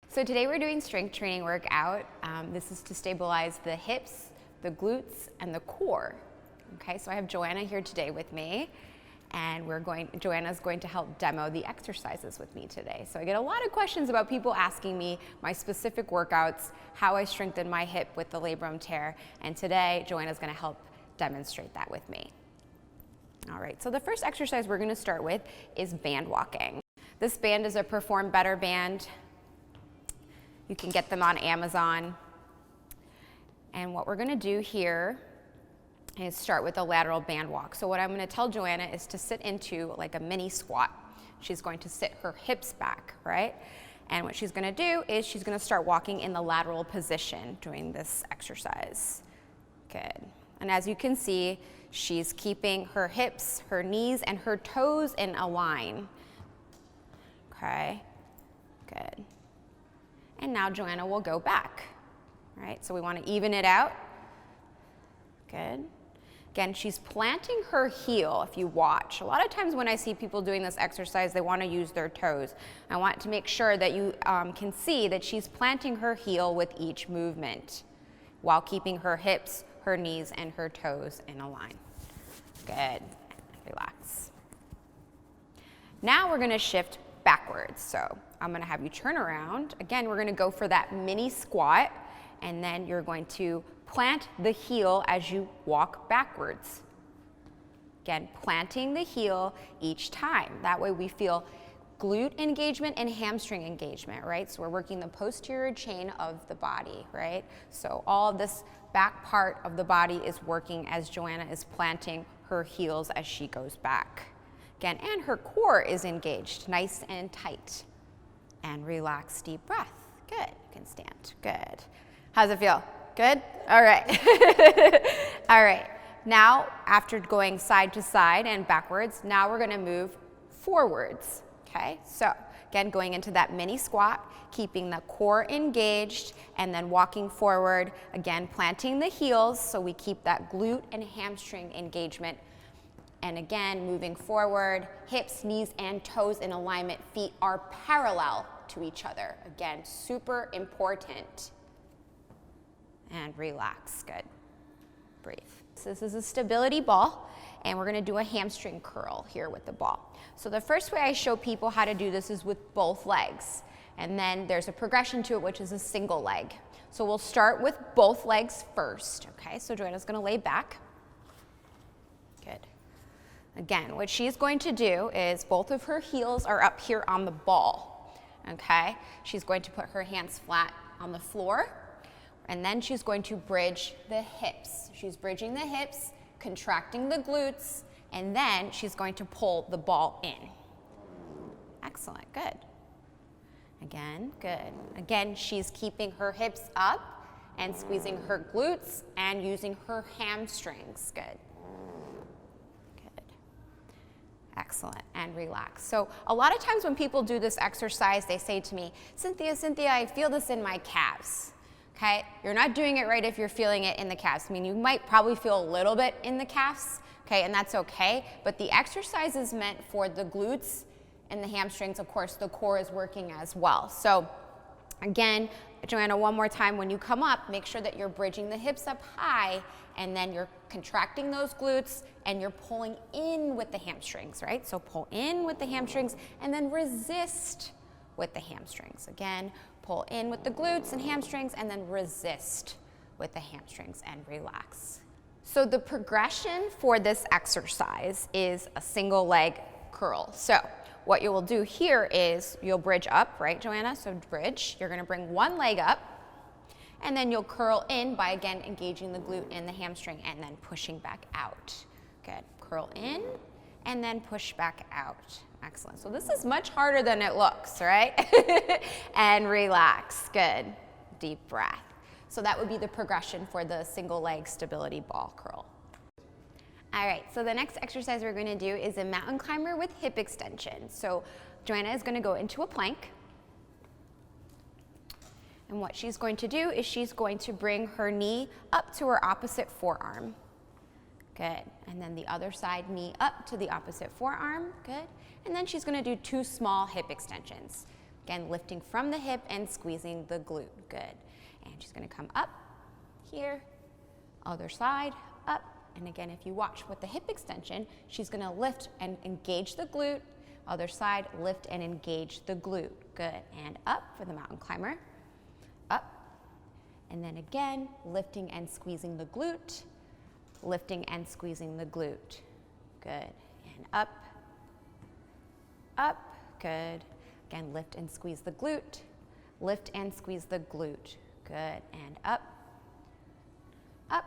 So today we're doing strength training workout. This is to stabilize the hips, the glutes, and the core. Okay, so I have Joanna here today with me, and Joanna's going to help demo the exercises with me today. So I get a lot of questions about people asking me my specific workouts, how I strengthen my hip with the labrum tear, and today Joanna's going to help demonstrate that with me. All right, so the first exercise we're going to start with is band walking. This band is a Perform Better band. You can get them on Amazon. And what we're going to do here is start with a lateral band walk. So what I'm going to tell Joanna is to sit into like a mini squat. She's going to sit her hips back, right? And what she's going to do is she's going to start walking in the lateral position doing this exercise. Good. And as you can see, she's keeping her hips, her knees, and her toes in a line. Okay, good. And now Joanna will go back. All right, so we want to even it out. Good. Again, she's planting her heel if you watch. A lot of times when I see people doing this exercise, they want to use their toes. I want to make sure that you can see that she's planting her heel with each movement while keeping her hips, her knees, and her toes in a line. Good. Relax. Now we're going to shift backwards. So I'm going to have you turn around. Again, we're going to go for that mini squat, and then you're going to plant the heel as you walk backwards. Again, planting the heel each time. That way we feel glute engagement and hamstring engagement, right? So we're working the posterior chain of the body, right? So all of this back part of the body is working as Joanna is planting her heels as she goes back. Again, and her core is engaged, nice and tight. And relax, deep breath. Good, you can stand, good. How's it feel? Good? All right. All right, now after going side to side and backwards, now we're gonna move forwards, okay? So again, going into that mini squat, keeping the core engaged, and then walking forward, again, planting the heels so we keep that glute and hamstring engagement. And again, moving forward, hips, knees, and toes in alignment. Feet are parallel to each other. Again, super important. And relax, good. Breathe. So this is a stability ball, and we're gonna do a hamstring curl here with the ball. So the first way I show people how to do this is with both legs. And then there's a progression to it, which is a single leg. So we'll start with both legs first, okay? So Joanna's gonna lay back. Good. Again, what she's going to do is both of her heels are up here on the ball, okay? She's going to put her hands flat on the floor, and then she's going to bridge the hips. She's bridging the hips, contracting the glutes, and then she's going to pull the ball in. Excellent, good. Again, good. Again, she's keeping her hips up and squeezing her glutes and using her hamstrings, good. Excellent, and relax. So a lot of times when people do this exercise, they say to me, Cynthia, I feel this in my calves. Okay, you're not doing it right if you're feeling it in the calves. I mean, you might probably feel a little bit in the calves, okay, and that's okay, but the exercise is meant for the glutes and the hamstrings. Of course, the core is working as well. So again, Joanna, one more time, when you come up, make sure that you're bridging the hips up high, and then you're contracting those glutes and you're pulling in with the hamstrings, right? So pull in with the hamstrings and then resist with the hamstrings. Again, pull in with the glutes and hamstrings and then resist with the hamstrings and relax. So the progression for this exercise is a single leg curl. So what you will do here is you'll bridge up, right, Joanna? So bridge, you're gonna bring one leg up, and then you'll curl in by, again, engaging the glute and the hamstring and then pushing back out. Good, curl in and then push back out. Excellent, so this is much harder than it looks, right? And relax, good, deep breath. So that would be the progression for the single leg stability ball curl. All right, so the next exercise we're gonna do is a mountain climber with hip extension. So Joanna is gonna go into a plank. And what she's going to do is she's going to bring her knee up to her opposite forearm. Good. And then the other side, knee up to the opposite forearm. Good. And then she's going to do 2 small hip extensions. Again, lifting from the hip and squeezing the glute. Good. And she's going to come up here, other side, up. And again, if you watch with the hip extension, she's going to lift and engage the glute. Other side, lift and engage the glute. Good. And up for the mountain climber. Up. And then again, lifting and squeezing the glute. Lifting and squeezing the glute. Good. And up. Up. Good. Again, lift and squeeze the glute. Lift and squeeze the glute. Good. And up. Up.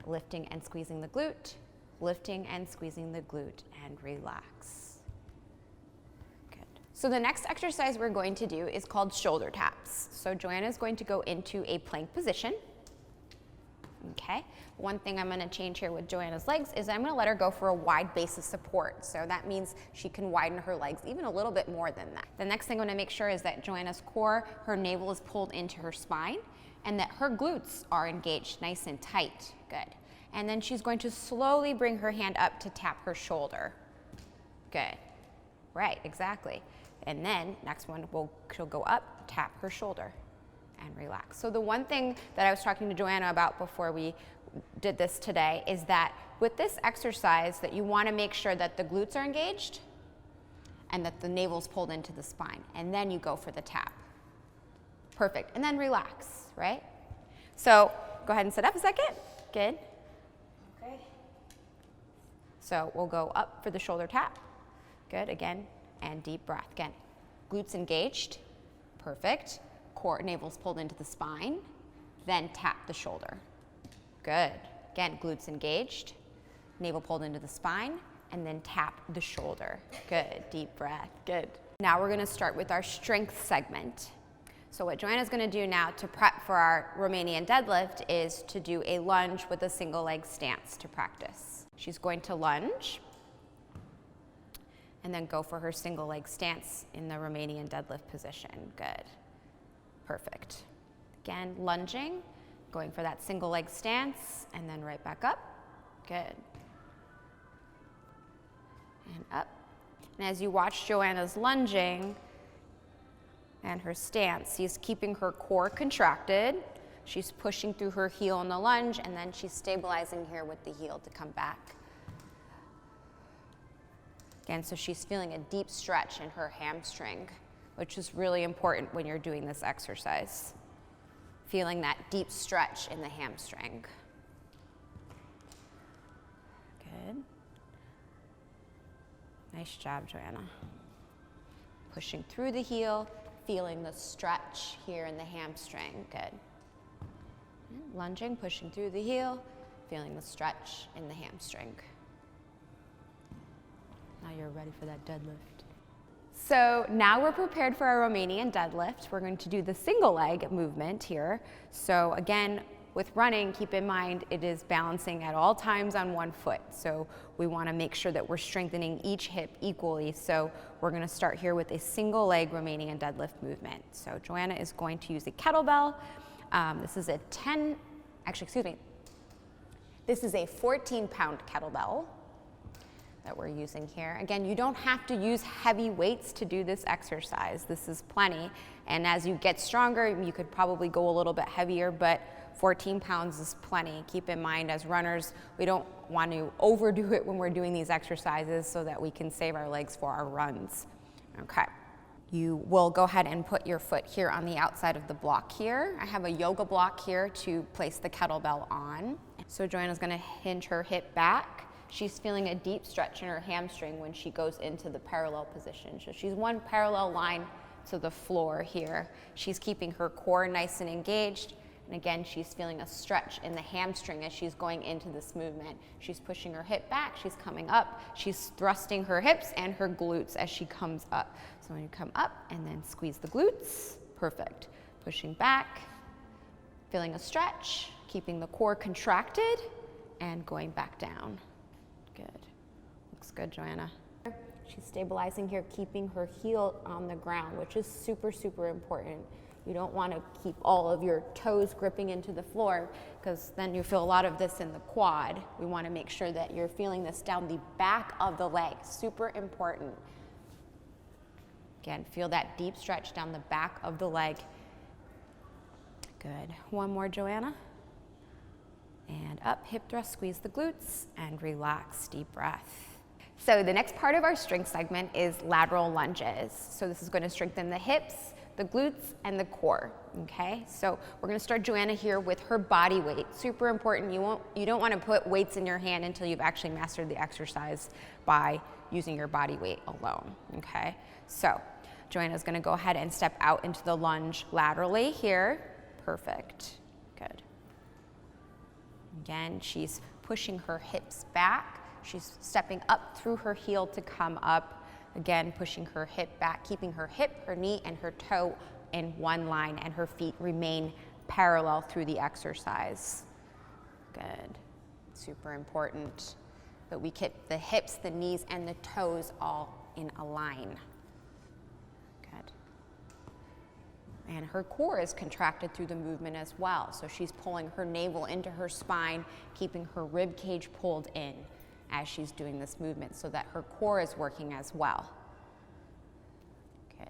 Lifting and squeezing the glute. Lifting and squeezing the glute. And relax. Good. So the next exercise we're going to do is called shoulder taps. So Joanna is going to go into a plank position. Okay, one thing I'm going to change here with Joanna's legs is I'm going to let her go for a wide base of support. So that means she can widen her legs even a little bit more than that. The next thing I'm going to make sure is that Joanna's core, her navel is pulled into her spine and that her glutes are engaged nice and tight. Good. And then she's going to slowly bring her hand up to tap her shoulder. Good. Right, exactly. And then next one, she'll go up, tap her shoulder. And relax. So the one thing that I was talking to Joanna about before we did this today is that with this exercise that you want to make sure that the glutes are engaged and that the navel's pulled into the spine, and then you go for the tap. Perfect. And then relax, right? So go ahead and sit up a second. Good. Okay. So we'll go up for the shoulder tap. Good. Again, and deep breath. Again, glutes engaged. Perfect. Core, navel's pulled into the spine, then tap the shoulder. Good. Again, glutes engaged, navel pulled into the spine, and then tap the shoulder. Good. Deep breath. Good. Now we're going to start with our strength segment. So what Joanna's going to do now to prep for our Romanian deadlift is to do a lunge with a single leg stance to practice. She's going to lunge and then go for her single leg stance in the Romanian deadlift position. Good. Perfect. Again, lunging, going for that single leg stance, and then right back up. Good. And up. And as you watch Joanna's lunging and her stance, she's keeping her core contracted. She's pushing through her heel in the lunge, and then she's stabilizing here with the heel to come back. Again, so she's feeling a deep stretch in her hamstring, which is really important when you're doing this exercise. Feeling that deep stretch in the hamstring. Good. Nice job, Joanna. Pushing through the heel, feeling the stretch here in the hamstring. Good. And lunging, pushing through the heel, feeling the stretch in the hamstring. Now you're ready for that deadlift. So now we're prepared for our Romanian deadlift. We're going to do the single leg movement here. So again, with running, keep in mind it is balancing at all times on one foot. So we want to make sure that we're strengthening each hip equally. So we're going to start here with a single leg Romanian deadlift movement. So Joanna is going to use a kettlebell. This is a 14-pound kettlebell that we're using here. Again, you don't have to use heavy weights to do this exercise. This is plenty. And as you get stronger, you could probably go a little bit heavier, but 14 pounds is plenty. Keep in mind, as runners, we don't want to overdo it when we're doing these exercises so that we can save our legs for our runs. Okay. You will go ahead and put your foot here on the outside of the block here. I have a yoga block here to place the kettlebell on. So Joanna's going to hinge her hip back. She's feeling a deep stretch in her hamstring when she goes into the parallel position. So she's one parallel line to the floor here. She's keeping her core nice and engaged. And again, she's feeling a stretch in the hamstring as she's going into this movement. She's pushing her hip back, she's coming up. She's thrusting her hips and her glutes as she comes up. So when you come up and then squeeze the glutes, perfect. Pushing back, feeling a stretch, keeping the core contracted, and going back down. Good. Looks good, Joanna. She's stabilizing here, keeping her heel on the ground, which is super, super important. You don't want to keep all of your toes gripping into the floor because then you feel a lot of this in the quad. We want to make sure that you're feeling this down the back of the leg, super important. Again, feel that deep stretch down the back of the leg. Good. One more, Joanna. And up, hip thrust, squeeze the glutes, and relax, deep breath. So the next part of our strength segment is lateral lunges. So this is going to strengthen the hips, the glutes, and the core, okay? So we're going to start Joanna here with her body weight. Super important. You don't want to put weights in your hand until you've actually mastered the exercise by using your body weight alone, okay? So Joanna's going to go ahead and step out into the lunge laterally here. Perfect. Good. Again, she's pushing her hips back. She's stepping up through her heel to come up. Again, pushing her hip back, keeping her hip, her knee, and her toe in one line, and her feet remain parallel through the exercise. Good. Super important that we keep the hips, the knees, and the toes all in a line. Good. And her core is contracted through the movement as well. So she's pulling her navel into her spine, keeping her rib cage pulled in as she's doing this movement so that her core is working as well. Good.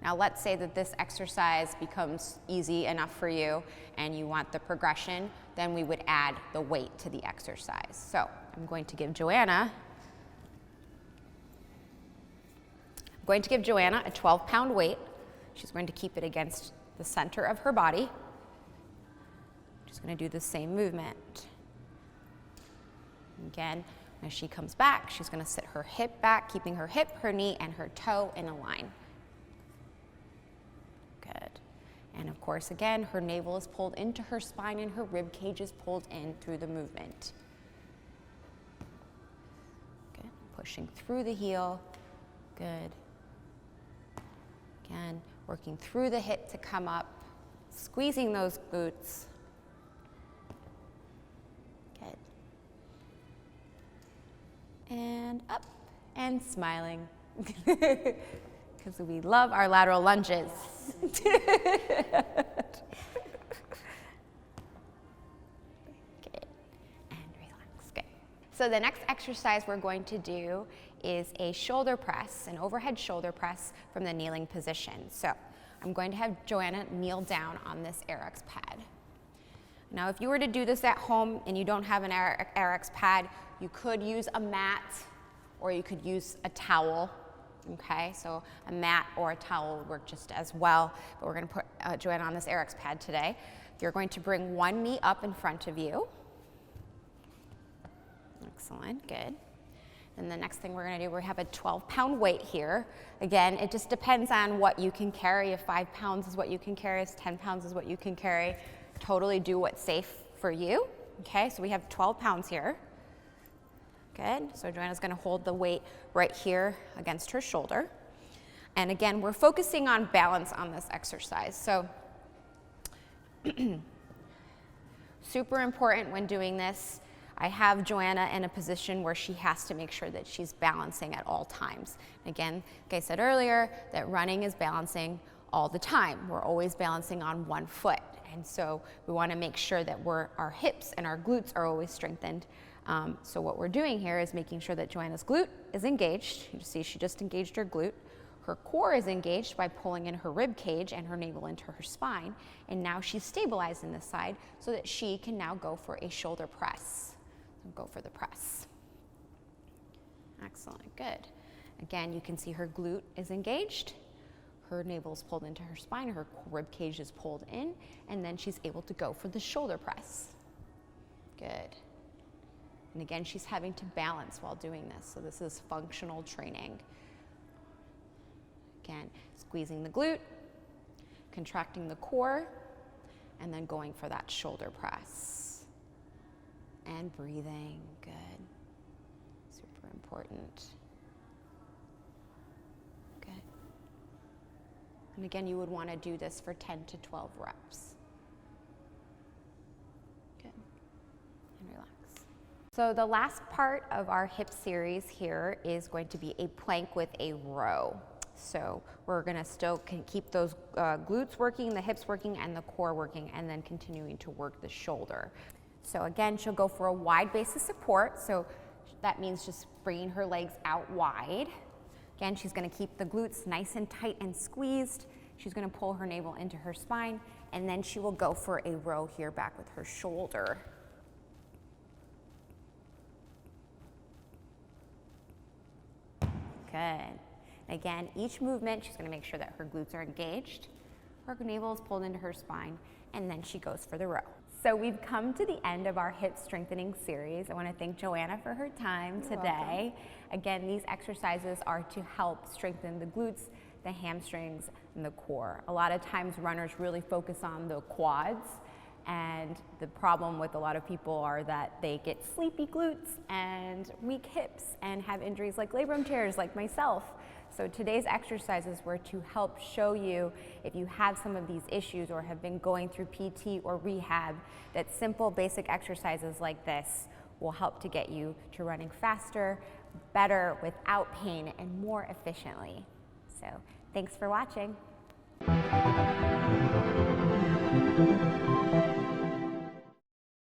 Now let's say that this exercise becomes easy enough for you and you want the progression, then we would add the weight to the exercise. So I'm going to give Joanna a 12-pound weight. She's going to keep it against the center of her body. She's going to do the same movement. Again, as she comes back, she's going to sit her hip back, keeping her hip, her knee, and her toe in a line. Good. And of course, again, her navel is pulled into her spine and her rib cage is pulled in through the movement. Good. Pushing through the heel. Good. Again, working through the hip to come up, squeezing those glutes. Good. And up, and smiling. Because we love our lateral lunges. Good. And relax. Good. So the next exercise we're going to do is a shoulder press, an overhead shoulder press from the kneeling position. So I'm going to have Joanna kneel down on this RX pad. Now, if you were to do this at home and you don't have an RX pad, you could use a mat or you could use a towel. Okay, so a mat or a towel would work just as well, but we're going to put Joanna on this RX pad today. You're going to bring one knee up in front of you. Excellent, good. And the next thing we're going to do, we have a 12-pound weight here. Again, it just depends on what you can carry. If 5 pounds is what you can carry, if 10 pounds is what you can carry. Totally do what's safe for you. Okay, so we have 12 pounds here. Good, so Joanna's going to hold the weight right here against her shoulder. And again, we're focusing on balance on this exercise. So super important when doing this. I have Joanna in a position where she has to make sure that she's balancing at all times. Again, like I said earlier, that running is balancing all the time. We're always balancing on one foot. And so we want to make sure that our hips and our glutes are always strengthened. So what we're doing here is making sure that Joanna's glute is engaged. You see she just engaged her glute. Her core is engaged by pulling in her rib cage and her navel into her spine. And now she's stabilized in this side so that she can now go for a shoulder press. Go for the press. Excellent, good. Again, you can see her glute is engaged. Her navel is pulled into her spine, her rib cage is pulled in, and then she's able to go for the shoulder press. Good. And again, she's having to balance while doing this, so this is functional training. Again, squeezing the glute, contracting the core, and then going for that shoulder press. And breathing, good. Super important. Good. And again, you would want to do this for 10 to 12 reps. Good. And relax. So the last part of our hip series here is going to be a plank with a row. So we're gonna still keep those glutes working, the hips working, and the core working, and then continuing to work the shoulder. So again, she'll go for a wide base of support. So that means just bringing her legs out wide. Again, she's gonna keep the glutes nice and tight and squeezed. She's gonna pull her navel into her spine, and then she will go for a row here back with her shoulder. Good. Again, each movement, she's gonna make sure that her glutes are engaged, her navel is pulled into her spine, and then she goes for the row. So we've come to the end of our hip strengthening series. I wanna thank Joanna for her time today. Again, these exercises are to help strengthen the glutes, the hamstrings, and the core. A lot of times runners really focus on the quads, and the problem with a lot of people are that they get sleepy glutes and weak hips and have injuries like labrum tears like myself. So today's exercises were to help show you, if you have some of these issues or have been going through PT or rehab, that simple basic exercises like this will help to get you to running faster, better, without pain, and more efficiently. So thanks for watching.